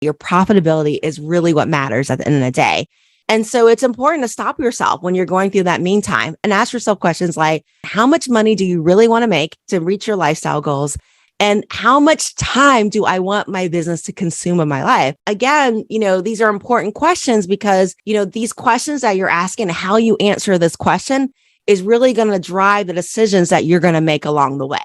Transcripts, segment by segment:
Your profitability is really what matters at the end of the day. And so it's important to stop yourself when you're going through that meantime and ask yourself questions like, how much money do you really want to make to reach your lifestyle goals? And how much time do I want my business to consume in my life? Again, these are important questions because, these questions that you're asking, how you answer this question is really going to drive the decisions that you're going to make along the way.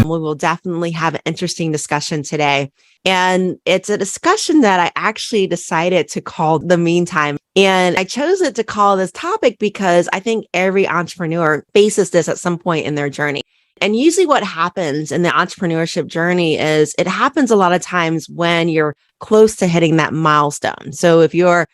We will definitely have an interesting discussion today. And it's a discussion that I actually decided to call The Meantime. And I chose it to call this topic because I think every entrepreneur faces this at some point in their journey. And usually what happens in the entrepreneurship journey is it happens a lot of times when you're close to hitting that milestone. So if you're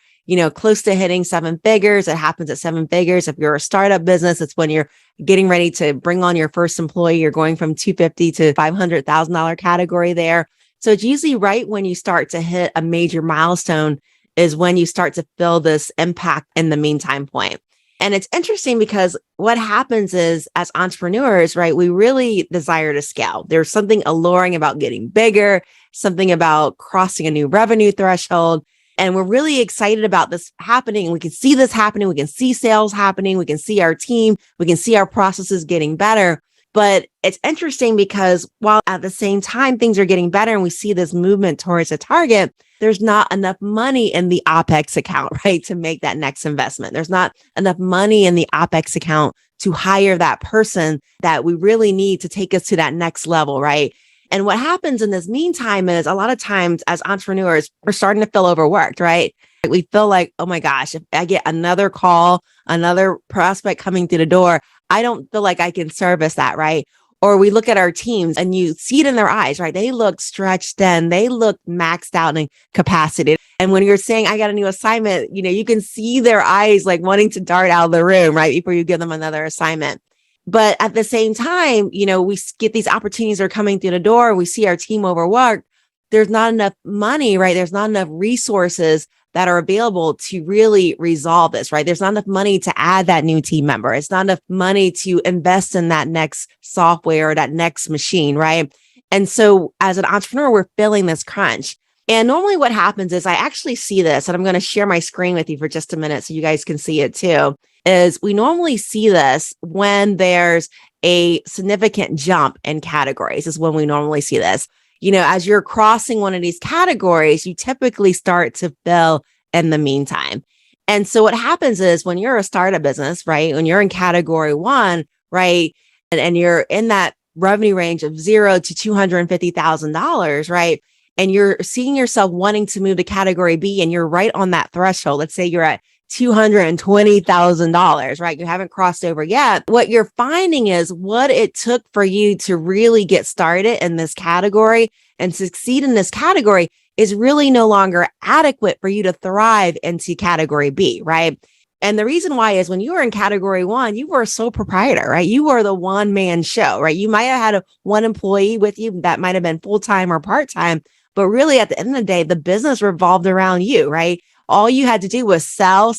close to hitting 7 figures, it happens at 7 figures. If you're a startup business, it's when you're getting ready to bring on your first employee. You're going from $250,000 to $500,000 category there. So it's usually right when you start to hit a major milestone is when you start to feel this impact in the meantime point. And it's interesting because what happens is as entrepreneurs, right, we really desire to scale. There's something alluring about getting bigger, something about crossing a new revenue threshold. And we're really excited about this happening. We can see this happening. We can see sales happening. We can see our team. We can see our processes getting better. But it's interesting because while at the same time things are getting better and we see this movement towards a target, there's not enough money in the OpEx account, right, to make that next investment. There's not enough money in the OpEx account to hire that person that we really need to take us to that next level, right? And what happens in this meantime is a lot of times as entrepreneurs, we're starting to feel overworked, right? We feel like, oh my gosh, if I get another call, another prospect coming through the door, I don't feel like I can service that, right? Or we look at our teams and you see it in their eyes, right? They look stretched thin. They look maxed out in capacity. And when you're saying, I got a new assignment, you can see their eyes like wanting to dart out of the room, right? Before you give them another assignment. But at the same time, we get these opportunities that are coming through the door. We see our team overworked. There's not enough money, right? There's not enough resources that are available to really resolve this, right? There's not enough money to add that new team member. It's not enough money to invest in that next software or that next machine, right? And so as an entrepreneur, we're feeling this crunch. And normally what happens is I actually see this, and I'm going to share my screen with you for just a minute so you guys can see it too, is we normally see this when there's a significant jump in categories is when we normally see this. As you're crossing one of these categories, you typically start to fill in the meantime. And so what happens is when you're a startup business, right, when you're in category 1, right, and you're in that revenue range of $0 to $250,000, right, and you're seeing yourself wanting to move to category B and you're right on that threshold. Let's say you're at $220,000, right? You haven't crossed over yet. What you're finding is what it took for you to really get started in this category and succeed in this category is really no longer adequate for you to thrive into category B, right? And the reason why is when you were in category 1, you were a sole proprietor, right? You were the one-man show, right? You might have had one employee with you that might have been full-time or part-time, but really at the end of the day, the business revolved around you, right? All you had to do was sell,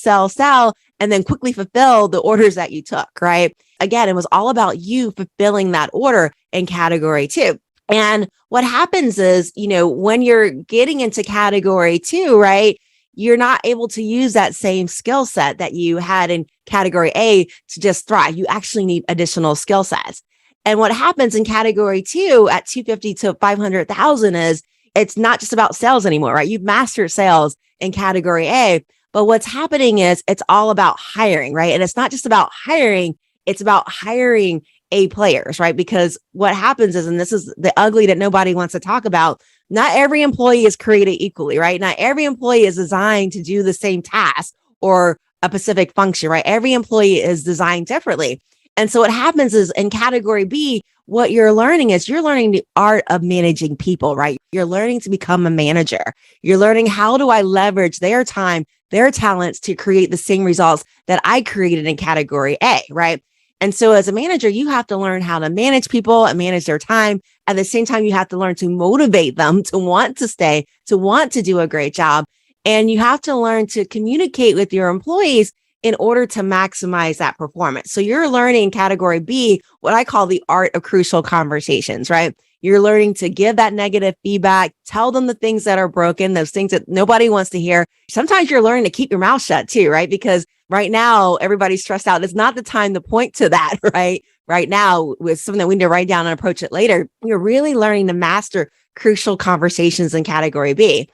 and then quickly fulfill the orders that you took, right? Again, it was all about you fulfilling that order in category 2. And what happens is, when you're getting into category 2, right, you're not able to use that same skill set that you had in category A to just thrive. You actually need additional skill sets. And what happens in category 2 at 250 to 500,000 is it's not just about sales anymore, right? You've mastered sales in category A, but what's happening is it's all about hiring, right? And it's not just about hiring, it's about hiring A players, right? Because what happens is, and this is the ugly that nobody wants to talk about, not every employee is created equally, right? Not every employee is designed to do the same task or a specific function, right? Every employee is designed differently. And so what happens is in category B, what you're learning is you're learning the art of managing people, right? You're learning to become a manager. You're learning how do I leverage their time, their talents to create the same results that I created in category A, right? And so as a manager, you have to learn how to manage people and manage their time. At the same time, you have to learn to motivate them to want to stay, to want to do a great job. And you have to learn to communicate with your employees in order to maximize that performance. So you're learning category B, what I call the art of crucial conversations, right? You're learning to give that negative feedback, tell them the things that are broken, those things that nobody wants to hear. Sometimes you're learning to keep your mouth shut too, right? Because right now, everybody's stressed out. It's not the time to point to that, right? Right now, with something that we need to write down and approach it later, you're really learning to master crucial conversations in category B.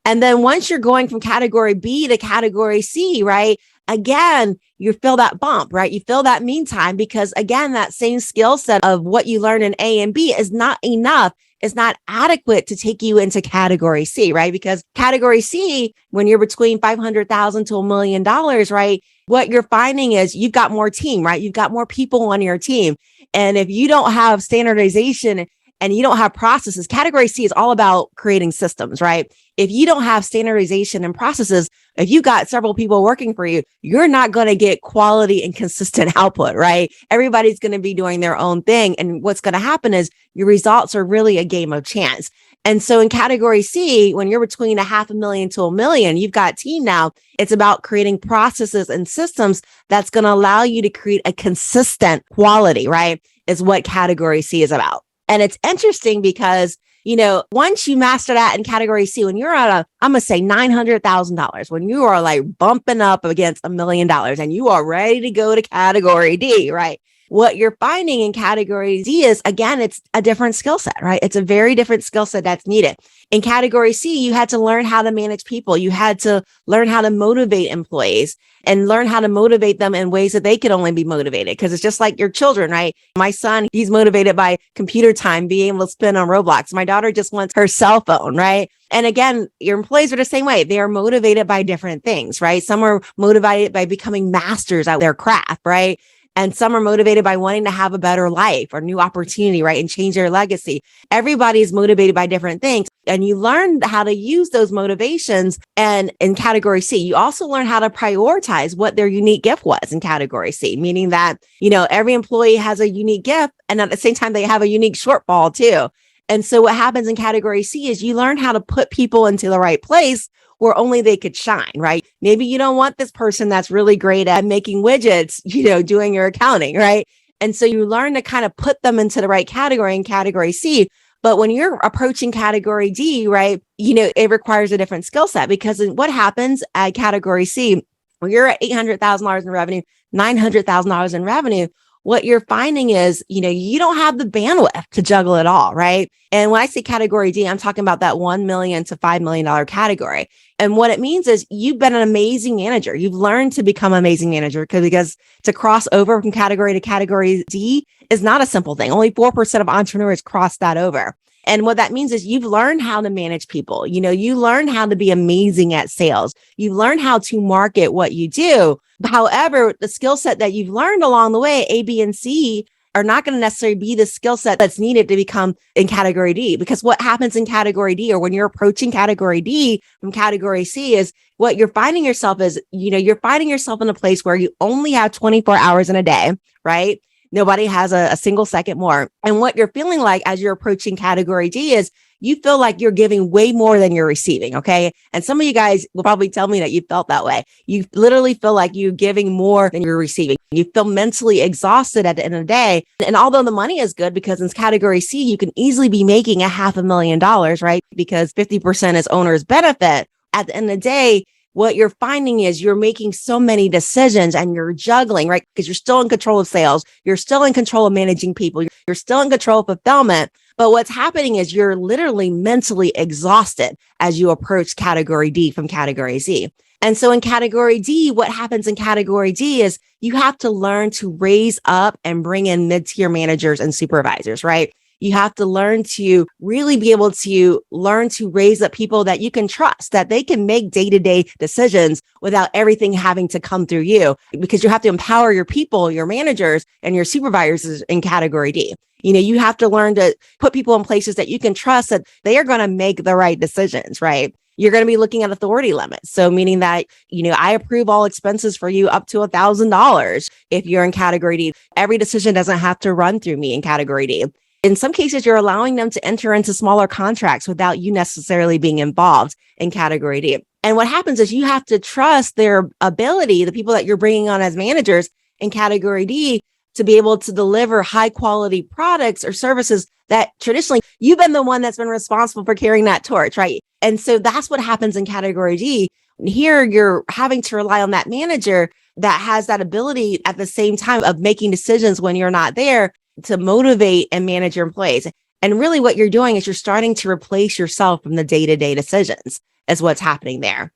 And then once you're going from category B to category C, right? Again, you feel that bump, right? You feel that meantime, because again, that same skill set of what you learn in A and B is not enough. It's not adequate to take you into category C, right? Because category C, when you're between $500,000 to $1 million, right? What you're finding is you've got more team, right? You've got more people on your team. And if you don't have standardization and you don't have processes, category C is all about creating systems, right? If you don't have standardization and processes, if you got several people working for you, you're not going to get quality and consistent output, right? Everybody's going to be doing their own thing. And what's going to happen is your results are really a game of chance. And so in category C, when you're between $500,000 to $1 million, you've got team now. It's about creating processes and systems that's going to allow you to create a consistent quality, right? Is what category C is about. And it's interesting because, once you master that in category C, when you're at I'm going to say $900,000, when you are like bumping up against $1 million and you are ready to go to category D, right? What you're finding in category D is, again, it's a different skill set, right? It's a very different skill set that's needed. In category C, you had to learn how to manage people. You had to learn how to motivate employees and learn how to motivate them in ways that they could only be motivated. Because it's just like your children, right? My son, he's motivated by computer time, being able to spin on Roblox. My daughter just wants her cell phone, right? And again, your employees are the same way. They are motivated by different things, right? Some are motivated by becoming masters at their craft, right? And some are motivated by wanting to have a better life or new opportunity, right? And change their legacy. Everybody's motivated by different things. And you learn how to use those motivations. And in category C, you also learn how to prioritize what their unique gift was in category C, meaning that, every employee has a unique gift. And at the same time, they have a unique shortfall too. And so what happens in category C is you learn how to put people into the right place where only they could shine, right? Maybe you don't want this person that's really great at making widgets, doing your accounting, right? And so you learn to kind of put them into the right category in category C. But when you're approaching category D, right, it requires a different skill set, because what happens at category C, when you're at $800,000 in revenue, $900,000 in revenue, what you're finding is, you don't have the bandwidth to juggle it all, right? And when I say category D, I'm talking about that $1 million to $5 million category. And what it means is you've been an amazing manager. You've learned to become an amazing manager because to cross over from category to category D is not a simple thing. Only 4% of entrepreneurs cross that over. And what that means is you've learned how to manage people. You learn how to be amazing at sales. You learn how to market what you do. However, the skill set that you've learned along the way, A, B, and C, are not going to necessarily be the skill set that's needed to become in category D. Because what happens in category D, or when you're approaching category D from category C, is what you're finding yourself is, you're finding yourself in a place where you only have 24 hours in a day, right? Nobody has a single second more. And what you're feeling like as you're approaching category D is you feel like you're giving way more than you're receiving. Okay. And some of you guys will probably tell me that you felt that way. You literally feel like you're giving more than you're receiving. You feel mentally exhausted at the end of the day. And although the money is good, because in category C, you can easily be making $500,000, right? Because 50% is owner's benefit. At the end of the day, what you're finding is you're making so many decisions and you're juggling, right? Because you're still in control of sales. You're still in control of managing people. You're still in control of fulfillment. But what's happening is you're literally mentally exhausted as you approach category D from category C. And so in category D, what happens in category D is you have to learn to raise up and bring in mid-tier managers and supervisors, right? You have to learn to really be able to learn to raise up people that you can trust, that they can make day-to-day decisions without everything having to come through you, because you have to empower your people, your managers, and your supervisors in category D. You have to learn to put people in places that you can trust that they are going to make the right decisions, right? You're going to be looking at authority limits. So meaning that, I approve all expenses for you up to $1,000 if you're in category D. Every decision doesn't have to run through me in category D. In some cases, you're allowing them to enter into smaller contracts without you necessarily being involved in category D. And what happens is you have to trust their ability, the people that you're bringing on as managers in category D, to be able to deliver high quality products or services that traditionally you've been the one that's been responsible for carrying that torch, right? And so that's what happens in category D. Here, you're having to rely on that manager that has that ability at the same time of making decisions when you're not there to motivate and manage your employees. And really what you're doing is you're starting to replace yourself from the day-to-day decisions is what's happening there.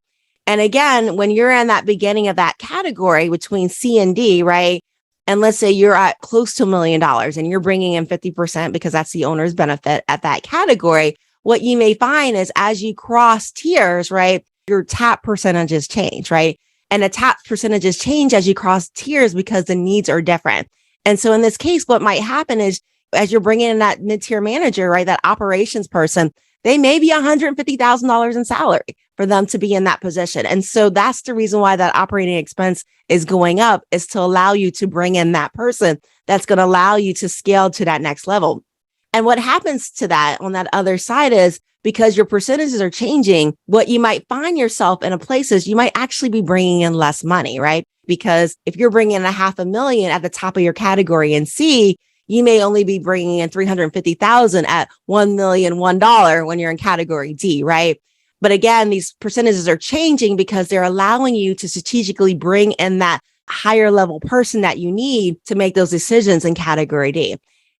And again, when you're in that beginning of that category between C and D, right? And let's say you're at close to $1 million and you're bringing in 50% because that's the owner's benefit at that category. What you may find is as you cross tiers, right, your tap percentages change, right? And the tap percentages change as you cross tiers because the needs are different. And so in this case, what might happen is as you're bringing in that mid-tier manager, right, that operations person, they may be $150,000 in salary for them to be in that position. And so that's the reason why that operating expense is going up, is to allow you to bring in that person that's going to allow you to scale to that next level. And what happens to that on that other side is because your percentages are changing, what you might find yourself in a place is you might actually be bringing in less money, right? Because if you're bringing in $500,000 at the top of your category in C, you may only be bringing in $350,000 at $1,001 when you're in category D, right? But again, these percentages are changing because they're allowing you to strategically bring in that higher level person that you need to make those decisions in category D.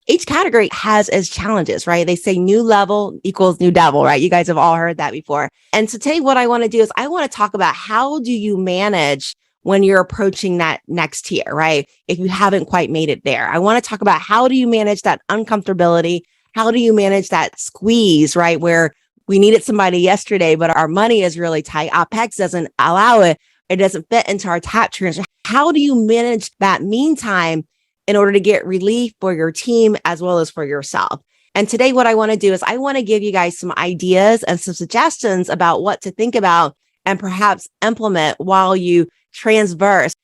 Each category has its challenges, right? They say new level equals new devil, right? You guys have all heard that before. And today, what I want to do is I want to talk about how do you manage when you're approaching that next tier, right? If you haven't quite made it there, I want to talk about how do you manage that uncomfortability? How do you manage that squeeze, right? Where we needed somebody yesterday, but our money is really tight. OpEx doesn't allow it. It doesn't fit into our tap tiers. How do you manage that meantime in order to get relief for your team as well as for yourself? And today, what I want to do is I want to give you guys some ideas and some suggestions about what to think about and perhaps implement while you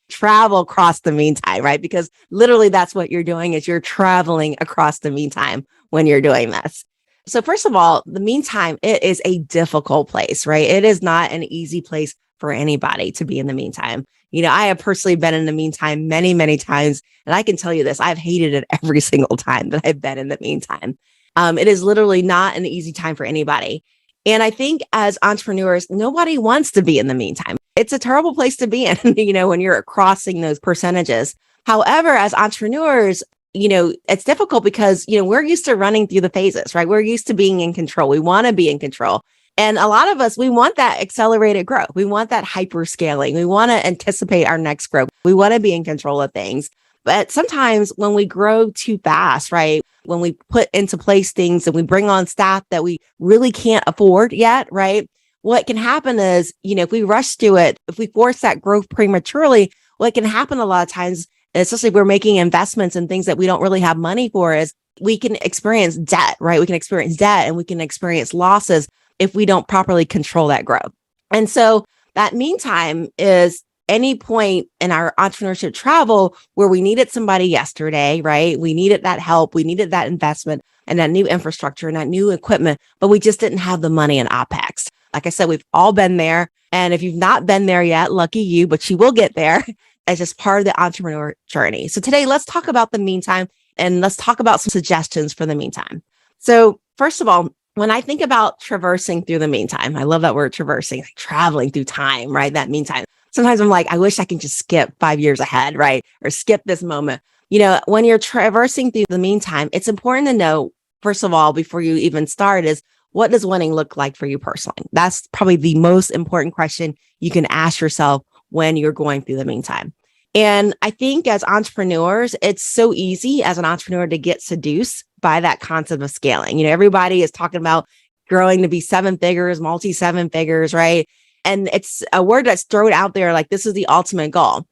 travel across the meantime, right? Because literally that's what you're doing is you're traveling across the meantime when you're doing this. So first of all, the meantime, it is a difficult place, right? It is not an easy place for anybody to be in the meantime. You know, I have personally been in the meantime many, many times. And I can tell you this, I've hated it every single time that I've been in the meantime. It is literally not an easy time for anybody. And I think as entrepreneurs, nobody wants to be in the meantime. It's a terrible place to be in, you know, when you're crossing those percentages. However, as entrepreneurs, you know, it's difficult because, you know, we're used to running through the phases, right? We're used to being in control. We want to be in control. And a lot of us, we want that accelerated growth. We want that hyper scaling. We want to anticipate our next growth. We want to be in control of things. But sometimes when we grow too fast, right? When we put into place things and we bring on staff that we really can't afford yet, right? What can happen is, you know, if we rush through it, if we force that growth prematurely, what can happen a lot of times, especially if we're making investments in things that we don't really have money for, is we can experience debt, right? We can experience debt and we can experience losses if we don't properly control that growth. And so that meantime is any point in our entrepreneurship travel where we needed somebody yesterday, right? We needed that help. We needed that investment and that new infrastructure and that new equipment, but we just didn't have the money in OpEx. Like I said, we've all been there. And if you've not been there yet, lucky you, but you will get there as just part of the entrepreneur journey. So today, let's talk about the meantime and let's talk about some suggestions for the meantime. So first of all, when I think about traversing through the meantime, I love that word traversing, like traveling through time, right? That meantime. Sometimes I'm like, I wish I could just skip 5 years ahead, right? Or skip this moment. You know, when you're traversing through the meantime, it's important to know, first of all, before you even start is, what does winning look like for you personally? That's probably the most important question you can ask yourself when you're going through the meantime. And I think as entrepreneurs, it's so easy as an entrepreneur to get seduced by that concept of scaling. You know, everybody is talking about growing to be 7 figures, multi-7 figures, right? And it's a word that's thrown out there like this is the ultimate goal.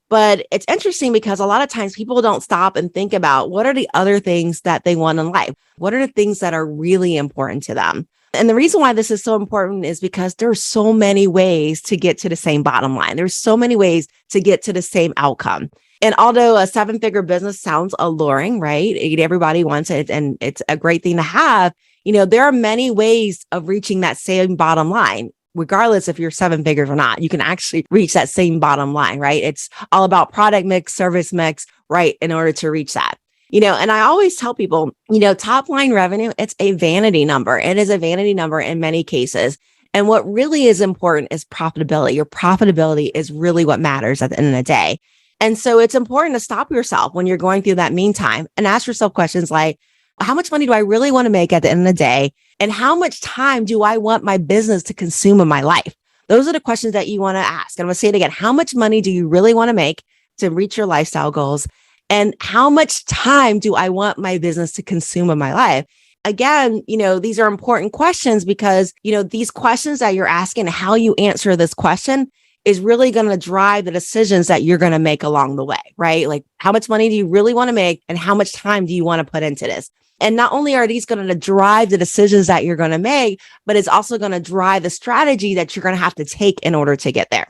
But it's interesting because a lot of times people don't stop and think about what are the other things that they want in life? What are the things that are really important to them? And the reason why this is so important is because there's so many ways to get to the same bottom line. There's so many ways to get to the same outcome. And although a 7-figure business sounds alluring, right? Everybody wants it and it's a great thing to have. You know, there are many ways of reaching that same bottom line. regardless if you're seven figures or not, you can actually reach that same bottom line, right? It's all about product mix, service mix, right? In order to reach that. And I always tell people, top line revenue, it's a vanity number. It is a vanity number in many cases. And what really is important is profitability. Your profitability is really what matters at the end of the day. And so it's important to stop yourself when you're going through that meantime and ask yourself questions like, how much money do I really want to make at the end of the day? And how much time do I want my business to consume in my life? Those are the questions that you want to ask. And I'm going to say it again. How much money do you really want to make to reach your lifestyle goals? And how much time do I want my business to consume in my life? Again, these are important questions because, these questions that you're asking, how you answer this question is really going to drive the decisions that you're going to make along the way, right? Like, how much money do you really want to make? And how much time do you want to put into this? And not only are these going to drive the decisions that you're going to make, but it's also going to drive the strategy that you're going to have to take in order to get there.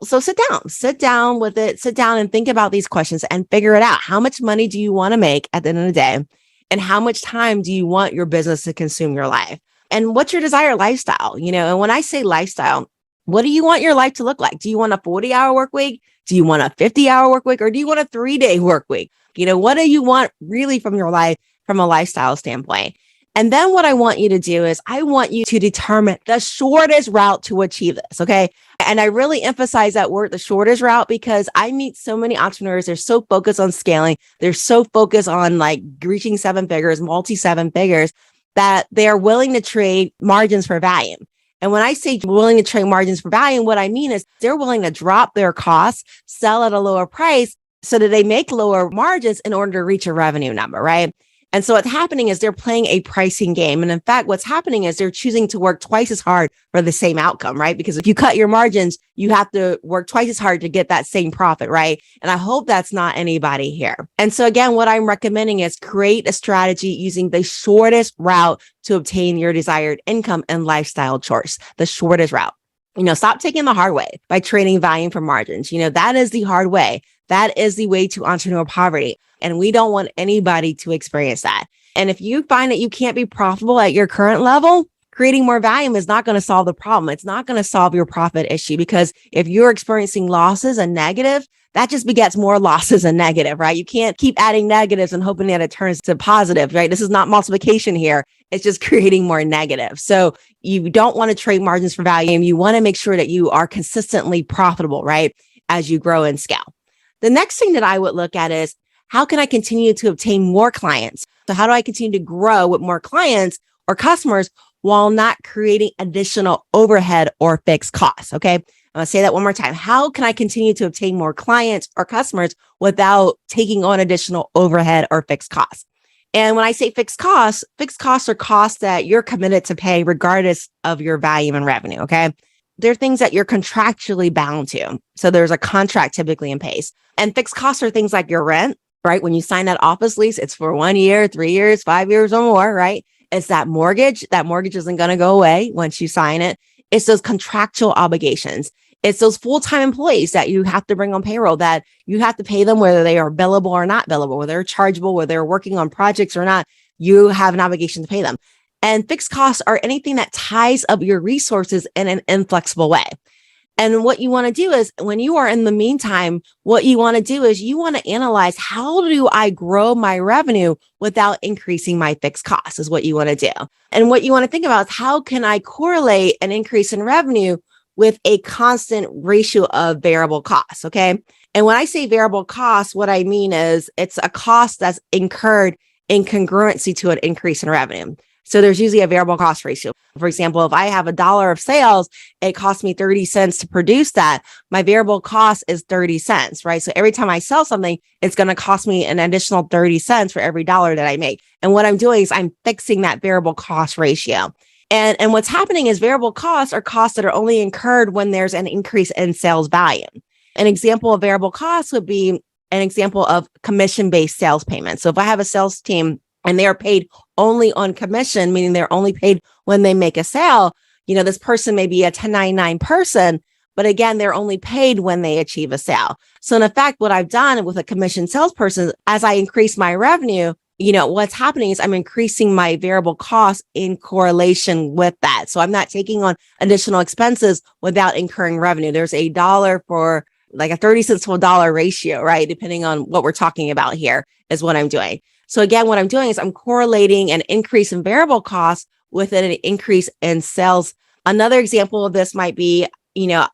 So sit down with it, sit down and think about these questions and figure it out. How much money do you want to make at the end of the day? And how much time do you want your business to consume your life? And what's your desired lifestyle? And when I say lifestyle, what do you want your life to look like? Do you want a 40-hour work week? Do you want a 50-hour work week? Or do you want a 3-day work week? What do you want really from your life from a lifestyle standpoint? And then what I want you to do is I want you to determine the shortest route to achieve this. Okay. And I really emphasize that word, the shortest route, because I meet so many entrepreneurs. They're so focused on scaling. They're so focused on like reaching seven figures, multi seven figures, that they are willing to trade margins for value. And when I say willing to trade margins for value, what I mean is they're willing to drop their costs, sell at a lower price so that they make lower margins in order to reach a revenue number, right? And so what's happening is they're playing a pricing game. And in fact, what's happening is they're choosing to work twice as hard for the same outcome, right? Because if you cut your margins, you have to work twice as hard to get that same profit, right? And I hope that's not anybody here. And so again, what I'm recommending is create a strategy using the shortest route to obtain your desired income and lifestyle choice, the shortest route. Stop taking the hard way by trading volume for margins. That is the hard way. That is the way to entrepreneur poverty. And we don't want anybody to experience that. And if you find that you can't be profitable at your current level, creating more volume is not going to solve the problem. It's not going to solve your profit issue, because if you're experiencing losses and negative, that just begets more losses and negative, right? You can't keep adding negatives and hoping that it turns to positive, right? This is not multiplication here. It's just creating more negative. So you don't want to trade margins for value. You want to make sure that you are consistently profitable, right? As you grow and scale. The next thing that I would look at is, how can I continue to obtain more clients? So how do I continue to grow with more clients or customers while not creating additional overhead or fixed costs? Okay. I'm going to say that one more time. How can I continue to obtain more clients or customers without taking on additional overhead or fixed costs? And when I say fixed costs are costs that you're committed to pay regardless of your volume and revenue. Okay. They're things that you're contractually bound to. So there's a contract typically in place. And fixed costs are things like your rent, right? When you sign that office lease, it's for 1 year, 3 years, 5 years or more, right? It's that mortgage. That mortgage isn't going to go away once you sign it. It's those contractual obligations. It's those full-time employees that you have to bring on payroll, that you have to pay them whether they are billable or not billable, whether they're chargeable, whether they're working on projects or not. You have an obligation to pay them. And fixed costs are anything that ties up your resources in an inflexible way. And what you want to do is, when you are in the meantime, what you want to do is you want to analyze, how do I grow my revenue without increasing my fixed costs, is what you want to do. And what you want to think about is, how can I correlate an increase in revenue with a constant ratio of variable costs? Okay. And when I say variable costs, what I mean is it's a cost that's incurred in congruency to an increase in revenue. So there's usually a variable cost ratio. For example, if I have $1 of sales, it costs me 30 cents to produce that. My variable cost is 30 cents, right? So every time I sell something, it's going to cost me an additional 30 cents for every dollar that I make. And what I'm doing is I'm fixing that variable cost ratio. And what's happening is variable costs are costs that are only incurred when there's an increase in sales volume. An example of variable costs would be an example of commission-based sales payments. So if I have a sales team and they are paid only on commission, meaning they're only paid when they make a sale, this person may be a 1099 person, but again, they're only paid when they achieve a sale. So in effect, what I've done with a commission salesperson, as I increase my revenue, what's happening is I'm increasing my variable costs in correlation with that. So I'm not taking on additional expenses without incurring revenue. There's a dollar for like a 30 cents to a dollar ratio, right? Depending on what we're talking about here is what I'm doing. So again, what I'm doing is I'm correlating an increase in variable costs with an increase in sales. Another example of this might be,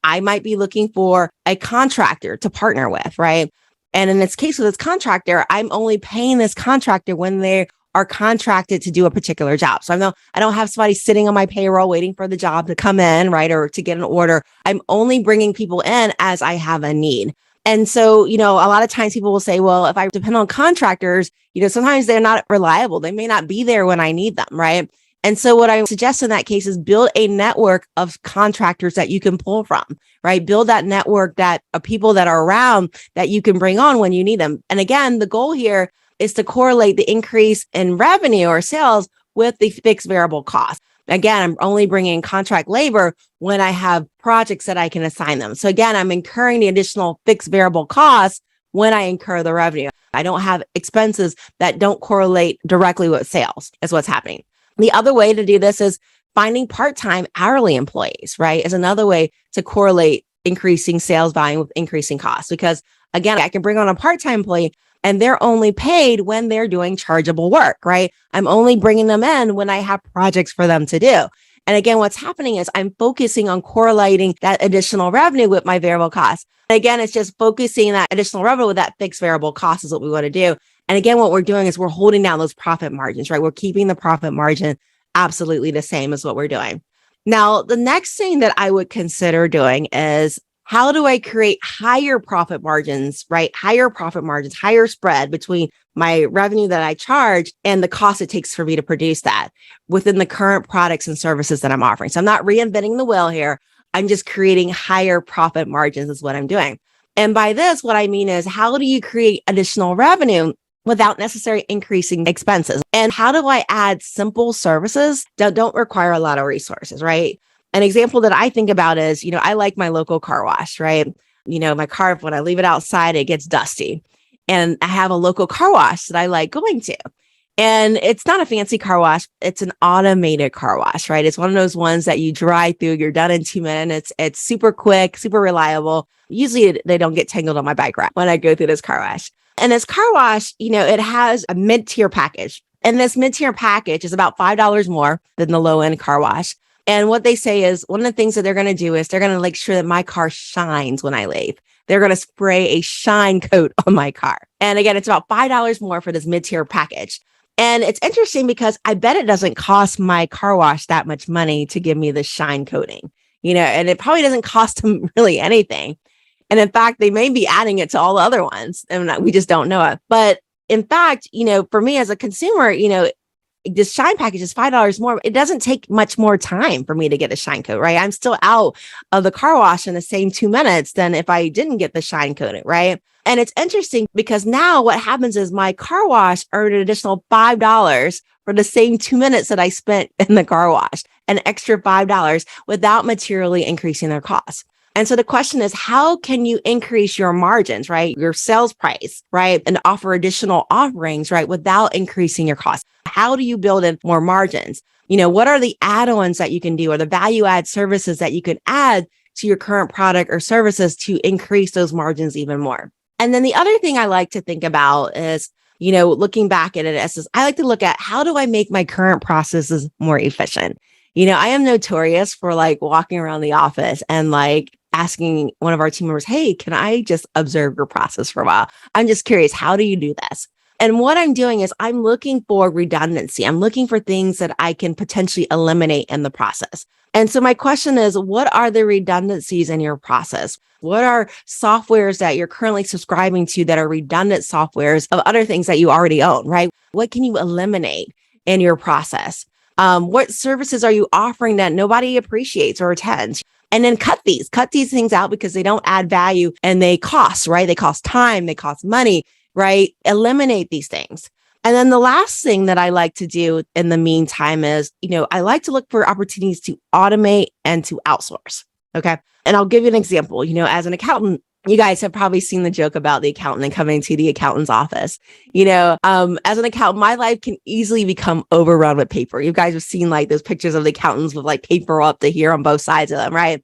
I might be looking for a contractor to partner with, right? And in this case with this contractor, I'm only paying this contractor when they are contracted to do a particular job. So I don't have somebody sitting on my payroll waiting for the job to come in, right? Or to get an order. I'm only bringing people in as I have a need. And so, a lot of times people will say, well, if I depend on contractors, sometimes they're not reliable. They may not be there when I need them, right? And so what I suggest in that case is build a network of contractors that you can pull from, right? Build that network that of people that are around that you can bring on when you need them. And again, the goal here is to correlate the increase in revenue or sales with the fixed variable cost. Again, I'm only bringing contract labor when I have projects that I can assign them. So again, I'm incurring the additional fixed variable costs when I incur the revenue. I don't have expenses that don't correlate directly with sales is what's happening. The other way to do this is finding part-time hourly employees, right? Is another way to correlate increasing sales volume with increasing costs. Because again, I can bring on a part-time employee and they're only paid when they're doing chargeable work, right? I'm only bringing them in when I have projects for them to do. And again, what's happening is I'm focusing on correlating that additional revenue with my variable costs. And again, it's just focusing that additional revenue with that fixed variable cost is what we want to do. And again, what we're doing is we're holding down those profit margins, right? We're keeping the profit margin absolutely the same as what we're doing. Now, the next thing that I would consider doing is how do I create higher profit margins, right? Higher profit margins, higher spread between my revenue that I charge and the cost it takes for me to produce that within the current products and services that I'm offering. So I'm not reinventing the wheel here. I'm just creating higher profit margins is what I'm doing. And by this, what I mean is how do you create additional revenue without necessarily increasing expenses? And how do I add simple services that don't require a lot of resources, right? An example that I think about is, I like my local car wash, right? My car, when I leave it outside, it gets dusty. And I have a local car wash that I like going to. And it's not a fancy car wash. It's an automated car wash, right? It's one of those ones that you drive through, you're done in 2 minutes. It's super quick, super reliable. Usually they don't get tangled on my bike rack when I go through this car wash. And this car wash, it has a mid-tier package. And this mid-tier package is about $5 more than the low-end car wash. And what they say is one of the things that they're going to do is they're going to make sure that my car shines when I leave. They're going to spray a shine coat on my car. And again, it's about $5 more for this mid-tier package. And it's interesting because I bet it doesn't cost my car wash that much money to give me the shine coating, and it probably doesn't cost them really anything. And in fact, they may be adding it to all the other ones and we just don't know it. But in fact, for me as a consumer, this shine package is $5 more. It doesn't take much more time for me to get a shine coat, right? I'm still out of the car wash in the same 2 minutes than if I didn't get the shine coating, right? And it's interesting because now what happens is my car wash earned an additional $5 for the same 2 minutes that I spent in the car wash, an extra $5 without materially increasing their costs. And so the question is, how can you increase your margins, right? Your sales price, right? And offer additional offerings, right? Without increasing your costs. How do you build in more margins? What are the add-ons that you can do or the value add services that you can add to your current product or services to increase those margins even more? And then the other thing I like to think about is, looking back at it as I like to look at how do I make my current processes more efficient? I am notorious for walking around the office and asking one of our team members, hey, can I just observe your process for a while? I'm just curious, how do you do this? And what I'm doing is I'm looking for redundancy. I'm looking for things that I can potentially eliminate in the process. And so my question is, what are the redundancies in your process? What are softwares that you're currently subscribing to that are redundant softwares of other things that you already own, right? What can you eliminate in your process? What services are you offering that nobody appreciates or attends? And then cut these things out because they don't add value and they cost, right? They cost time, they cost money, right? Eliminate these things. And then the last thing that I like to do in the meantime is, I like to look for opportunities to automate and to outsource. Okay. And I'll give you an example. As an accountant, You guys have probably seen the joke about the accountant and coming to the accountant's office. As an accountant, my life can easily become overrun with paper. You guys have seen like those pictures of the accountants with like paper up to here on both sides of them, right?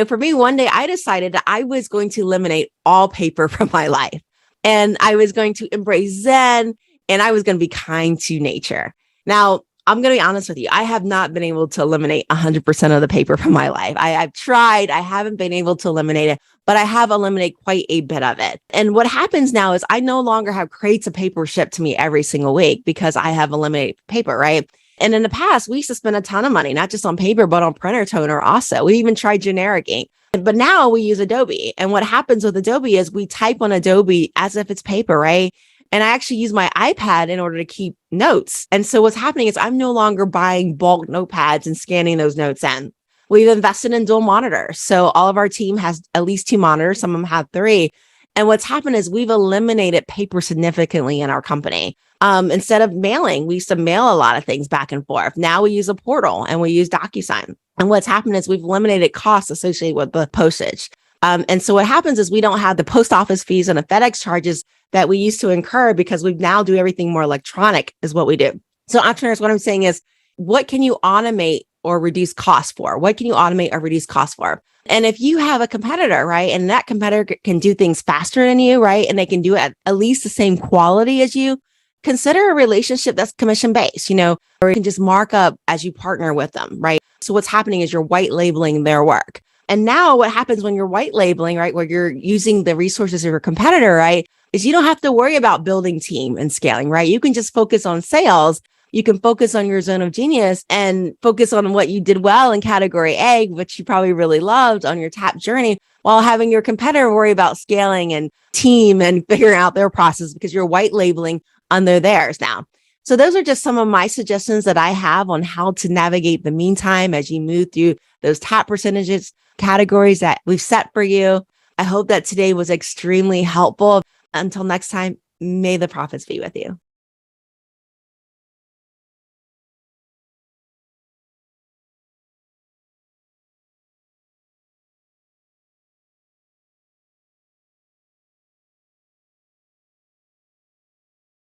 For me, one day I decided that I was going to eliminate all paper from my life, and I was going to embrace Zen, and I was going to be kind to nature. Now, I'm going to be honest with you. I have not been able to eliminate 100% of the paper from my life. I've tried. I haven't been able to eliminate it, but I have eliminated quite a bit of it. And what happens now is I no longer have crates of paper shipped to me every single week because I have eliminated paper, right? And in the past, we used to spend a ton of money, not just on paper, but on printer toner also. We even tried generic ink. But now we use Adobe. And what happens with Adobe is we type on Adobe as if it's paper, right? And I actually use my iPad in order to keep notes. And so what's happening is I'm no longer buying bulk notepads and scanning those notes in. We've invested in dual monitors. So all of our team has at least 2 monitors. Some of them have 3. And what's happened is we've eliminated paper significantly in our company. Instead of mailing, we used to mail a lot of things back and forth. Now we use a portal and we use DocuSign. And what's happened is we've eliminated costs associated with the postage. And so what happens is we don't have the post office fees and the FedEx charges that we used to incur because we now do everything more electronic is what we do. So entrepreneurs, what I'm saying is, what can you automate or reduce costs for? What can you automate or reduce costs for? And if you have a competitor, right, and that competitor can do things faster than you, right, and they can do it at least the same quality as you, consider a relationship that's commission based, or you can just mark up as you partner with them, right? So what's happening is you're white labeling their work. And now what happens when you're white labeling, right, where you're using the resources of your competitor, right, is you don't have to worry about building team and scaling, right? You can just focus on sales. You can focus on your zone of genius and focus on what you did well in category A, which you probably really loved on your TAP journey, while having your competitor worry about scaling and team and figuring out their process because you're white labeling under theirs now. So those are just some of my suggestions that I have on how to navigate the meantime as you move through those TAP percentages categories that we've set for you. I hope that today was extremely helpful. Until next time, may the profits be with you.